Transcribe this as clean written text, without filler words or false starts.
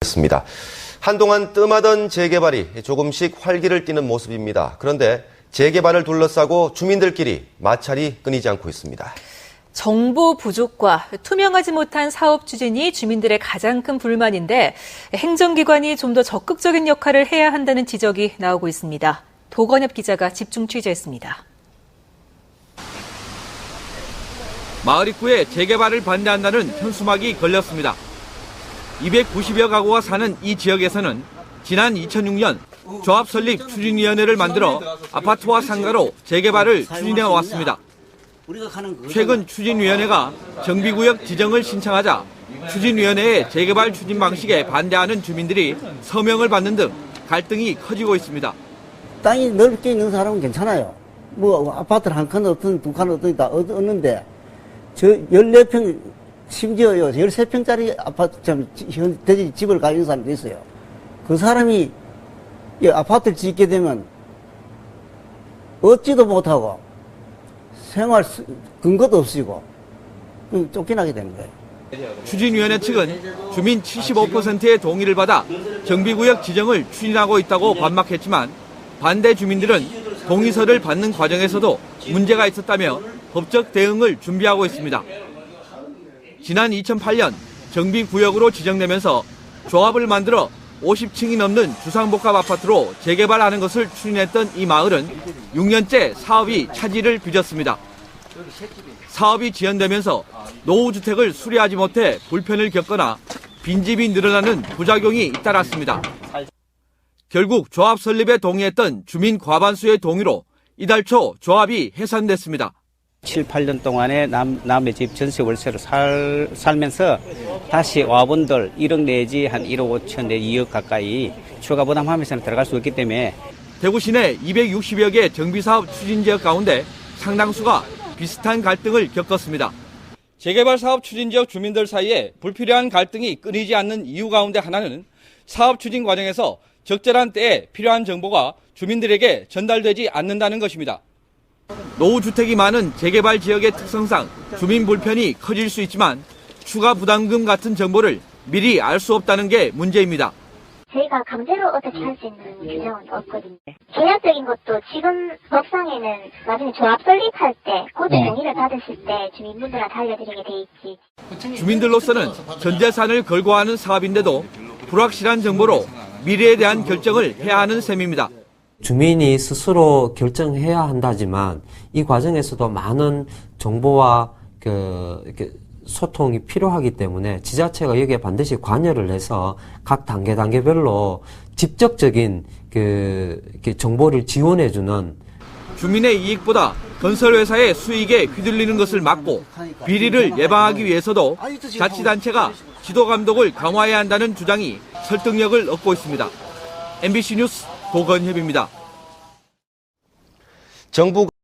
습니다. 한동안 뜸하던 재개발이 조금씩 활기를 띠는 모습입니다. 그런데 재개발을 둘러싸고 주민들끼리 마찰이 끊이지 않고 있습니다. 정보 부족과 투명하지 못한 사업 추진이 주민들의 가장 큰 불만인데 행정기관이 좀 더 적극적인 역할을 해야 한다는 지적이 나오고 있습니다. 도건엽 기자가 집중 취재했습니다. 마을 입구에 재개발을 반대한다는 현수막이 걸렸습니다. 290여 가구가 사는 이 지역에서는 지난 2006년 조합 설립 추진위원회를 만들어 아파트와 상가로 재개발을 추진해 왔습니다. 최근 추진위원회가 정비구역 지정을 신청하자 추진위원회의 재개발 추진 방식에 반대하는 주민들이 서명을 받는 등 갈등이 커지고 있습니다. 땅이 넓게 있는 사람은 괜찮아요. 뭐 아파트를 한 칸 얻든 두 칸 얻든 다 얻었는데 저 14평 심지어요 13평짜리 아파트 현대 집을 가진 사람도 있어요. 그 사람이 이 아파트를 짓게 되면 얻지도 못하고 생활 근거도 없이고 쫓겨나게 되는 거예요. 추진위원회 측은 주민 75%의 동의를 받아 정비구역 지정을 추진하고 있다고 반박했지만 반대 주민들은 동의서를 받는 과정에서도 문제가 있었다며 법적 대응을 준비하고 있습니다. 지난 2008년 정비구역으로 지정되면서 조합을 만들어 50층이 넘는 주상복합 아파트로 재개발하는 것을 추진했던 이 마을은 6년째 사업이 차질을 빚었습니다. 사업이 지연되면서 노후주택을 수리하지 못해 불편을 겪거나 빈집이 늘어나는 부작용이 잇따랐습니다. 결국 조합 설립에 동의했던 주민 과반수의 동의로 이달 초 조합이 해산됐습니다. 7, 8년 동안에 남의 집 전세 월세로 살면서 다시 와본들 1억 내지 한 1억 5천 내지 2억 가까이 추가 부담하면서는 들어갈 수 없기 때문에 대구 시내 260여 개 정비사업 추진지역 가운데 상당수가 비슷한 갈등을 겪었습니다. 재개발 사업 추진지역 주민들 사이에 불필요한 갈등이 끊이지 않는 이유 가운데 하나는 사업 추진 과정에서 적절한 때에 필요한 정보가 주민들에게 전달되지 않는다는 것입니다. 노후주택이 많은 재개발 지역의 특성상 주민 불편이 커질 수 있지만 추가 부담금 같은 정보를 미리 알 수 없다는 게 문제입니다. 저희가 강제로 어떻게 할 수 있는 규정은 없거든요. 계약적인 것도 지금 법상에는 나중에 조합 설립할 때 고지 동의를 받으실 때 주민분들한테 알려드리게 돼 있지. 주민들로서는 전 재산을 걸고 하는 사업인데도 불확실한 정보로 미래에 대한 결정을 해야 하는 셈입니다. 주민이 스스로 결정해야 한다지만 이 과정에서도 많은 정보와 이렇게 소통이 필요하기 때문에 지자체가 여기에 반드시 관여를 해서 각 단계별로 직접적인 이렇게 정보를 지원해주는 주민의 이익보다 건설회사의 수익에 휘둘리는 것을 막고 비리를 예방하기 위해서도 자치단체가 지도 감독을 강화해야 한다는 주장이 설득력을 얻고 있습니다. MBC 뉴스 도건협입니다. 정부